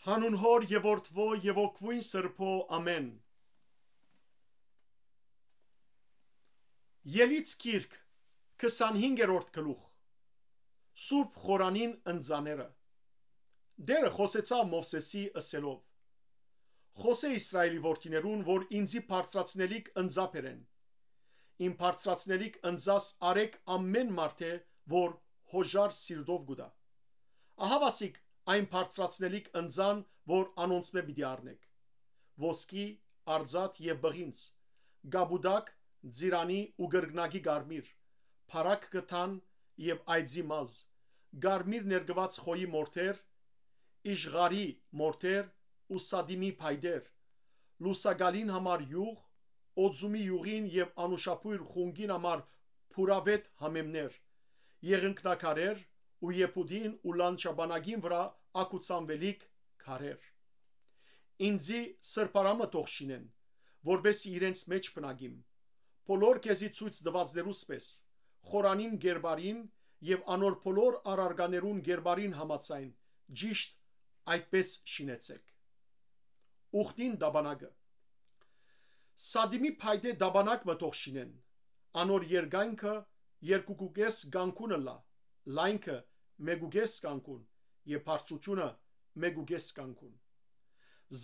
Հանուն Հոր եւ Որդվո եւ Օգվույն Սրբո ամեն։ Ելից գիրք 25-րդ գլուխ Սուրբ խորանին ընձաները։ Դերը խոսեցավ Մովսեսի ըսելով. Խոսե Իսրայելի որդիներուն, որ ինձի բարձրացնելիք ընձապերեն։ Իմ բարձրացնելիք ընձաս արեք ամեն մարդե, որ հոժար սիրտով գուտա։ Ահավասիկ այն բարձրացնելիք ընձան, որ անոնցմե պիտի առնեք։ Ոսկի, արձատ եւ բղինց, գաբուդակ, ձիրանի ու գրգնագի գարմիր, փարակ գթան եւ այծի մազ, գարմիր ներգված խոյի մորթեր, իշխարի մորթեր ու սադիմի փայդեր, լուսագալին համար յուղ, օձումի յուղին եւ անուշապույր խունգին համար փուրավետ համեմներ, եղնկնակարեր ու եփուդին ու լանչաբանագին վրա ակուցանվելիք քարեր։ Ինձի սրբարամը թող շինեն, որբեսի իրենց մեջ բնագիմ, բոլոր քեզի ցույց դվածներուս պես, խորանին գերբարին եւ անոր բոլոր արարգաներուն գերբարին համացայն, ճիշտ այդպես շինեցեք։ Ուխտին դաբանագը Սադիմի փայդե դաբանակ մտող շինեն, անոր երգանքը երկուկուկես գանկունը լա, լայնքը մեգուկես գանկուն եւ բարձրությունը մեգուկես գանկուն։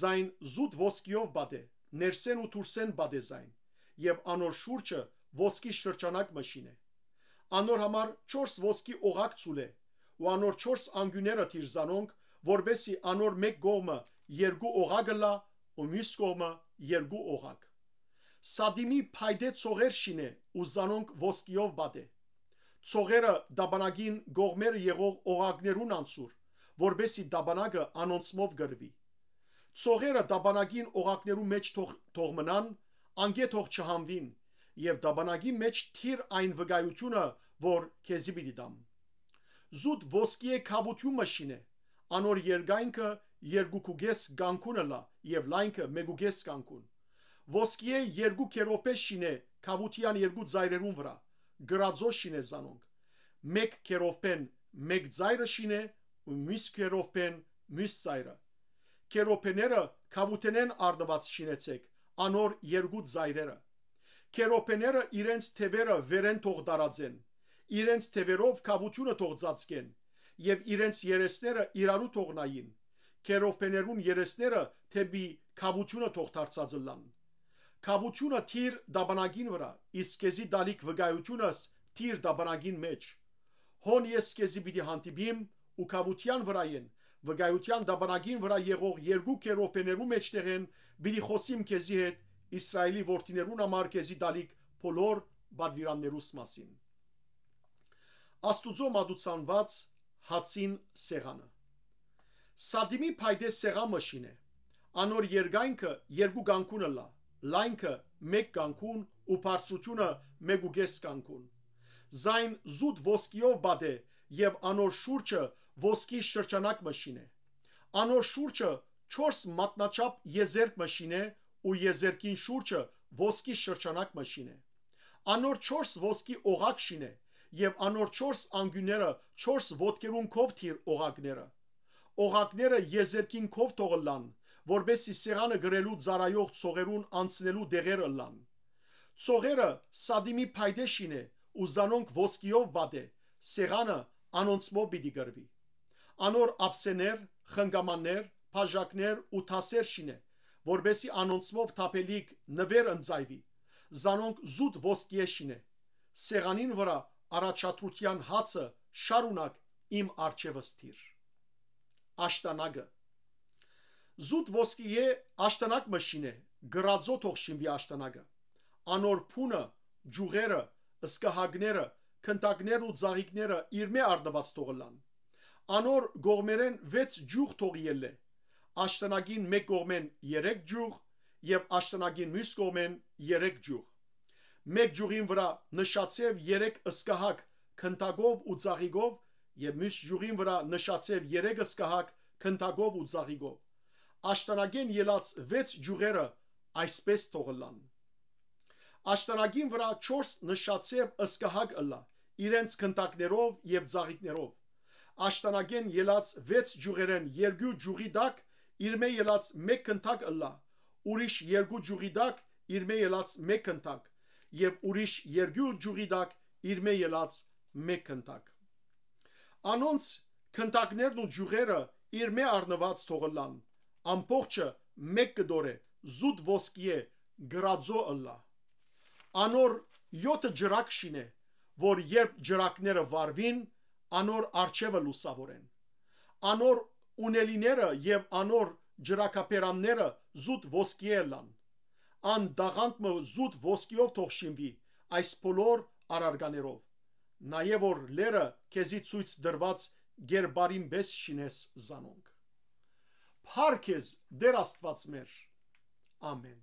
Զայն զուտ ոսկիով բադե, ներսեն ու դուրսեն բադե զայն, եւ անոր շուրջը ոսկի շրջանակ մշինե։ Անոր համար 4 ոսկի օղակ ցուլե, ու անոր 4 անգյուները թիրզանոնք, որբեսի անոր մեկ կողմը 2 օղակ լա, ու մյուս կողմը 2 օղակ։ Սադիմի փայդե ցողեր շինե ու զանոնք ոսկիով բադե։ Ցողերը դաբանագին գողմերը եղող օղակներուն անցուր, որբեսի դաբանագը անոնցմով գրվի։ Ցողերը դաբանագին օղակներու մեջ թող մնան, անգե թող չհանվին, եւ դաբանագի մեջ թիր այն վկայությունը, որ քեզի պիտի դամ։ Զուտ ոսկիե քաբությումը շինե, անոր երգայնքը երկուկուգես գանկունը լա եւ լայնքը մեգուգես գանկուն։ Ոսկիե 2 քերոպե շինե քաբության 2 ծայրերուն վրա, գրածո շինե զանոնք։ Մեկ քերոպեն մեկ ծայրը շինե ու մյուս քերոպեն մյուս ծայրը։ Քերոպեները քաբութենեն արդված շինեցեք, անոր 2 ծայրերը։ Քերոպեները իրենց թևերը վերեն թող դարածեն, իրենց թևերով քաբությունը թող ծածկեն եւ իրենց երեսները իրարու թող նային։ Քերոպեներուն երեսները թեպի քաբությունը թող դարձած լան։ Քաբությունը թիր դաբանագին վրա, իսկ քեզի դալիք վկայությունս թիր դաբանագին մեջ։ Հոն ես քեզի պիտի հանդիպիմ ու քաբության վրայեն, վկայության դաբանագին վրա եղող 2 քերոպեներու մեջտեղեն պիտի խոսիմ քեզի հետ Իսրայելի որդիներուն համար քեզի դալիք բոլոր բադվիրաններուս մասին։ Աստուծո մատուցանված հացին սեղանը։ Սադիմի փայդե սեղամը շինե, անոր երգայնքը 2 գանկունը լա, լայնքը 1 գանկուն ու բարձրությունը մեգուկես գանկուն։ Զայն զուտ ոսկիով բադե եւ անոր շուրջը ոսկի շրջանակ մշինե։ Անոր շուրջը 4 մատնաչափ եզերք մշինե ու եզերքին շուրջը ոսկի շրջանակ մշինե։ Անոր 4 ոսկի օղակ շինե եւ անոր 4 անգյուները 4 ոտքերուն քով թիր օղակները։ Օղակները եզերքին քով թողլան, որբեսի սեղանը գրելու ծարայող ցողերուն անցնելու դեղերը լան։ Ցողերը սադիմի փայդե շինե ու զանոնք ոսկիով բադե, սեղանը անոնցմով պիտի գրվի։ Անոր ափսեներ, խնգամաններ, բաժակներ ու թասեր շինե, որբեսի անոնցմով թափելիք նվեր ընծայվի, զանոնք զուտ ոսկիե շինե։ Սեղանին վրա առաջադրության հացը շարունակ իմ արջևս թիր։ Աշտանագը Զուտ ոսկիե աշտանակ մշինե, գրածո թող շինվի աշտանագը։ Անոր փունը, ջուղերը, սկահագները, քնտակներ ու ծաղիկները իրմե արդված թողլան։ Անոր գողմերեն 6 ջուղ թող ելլե։ Աշտանագին մեկ կողմեն 3 ջուղ եւ աշտանագին մյուս կողմեն 3 ջուղ։ Մեկ ջուղին վրա նշացև 3 սկահակ քնտակով ու ծաղիկով եւ մյուս ջուղին վրա նշացև 3 սկահակ քնտակով ու ծաղիկով։ Աշտանագին ելած 6 ջուղերը այսպես թողլան։ Աշտանագին վրա 4 նշացև սկահակ ըլլա, իրենց քնտակներով եւ ծաղիկներով։ Աշտանագեն ելած 6 ջուղերեն 2 ջուղի դակ իր մե ելած մեկ քնթակ ըլլա, ուրիշ երկու ջուղի դակ իր մե ելած մեկ քնթակ, եւ ուրիշ երկու ջուղի դակ իր մե ելած մեկ քնթակ։ Անոնց քնթակներն ու ջուղերը իր մե առնված թողլան, ամբողջը մեկ կդոր է, զուտ ոսկի է, գրածո ըլլա։ Անոր 7 ջրակ շինե, որ երբ ջրակները վարվին, անոր արջևը լուսավորեն։ Անոր ունելիները եւ անոր ջրակապերանները զուտ ոսկի ելան։ Ան դաղանտը զուտ ոսկիով թող շինվի այս բոլոր արարգաներով։ Նաեւ որ լերը քեզի ցույց դրված գերբարին բես շինես զանոնք։ Փառք քեզ Տեր Աստված մեր։ Ամեն։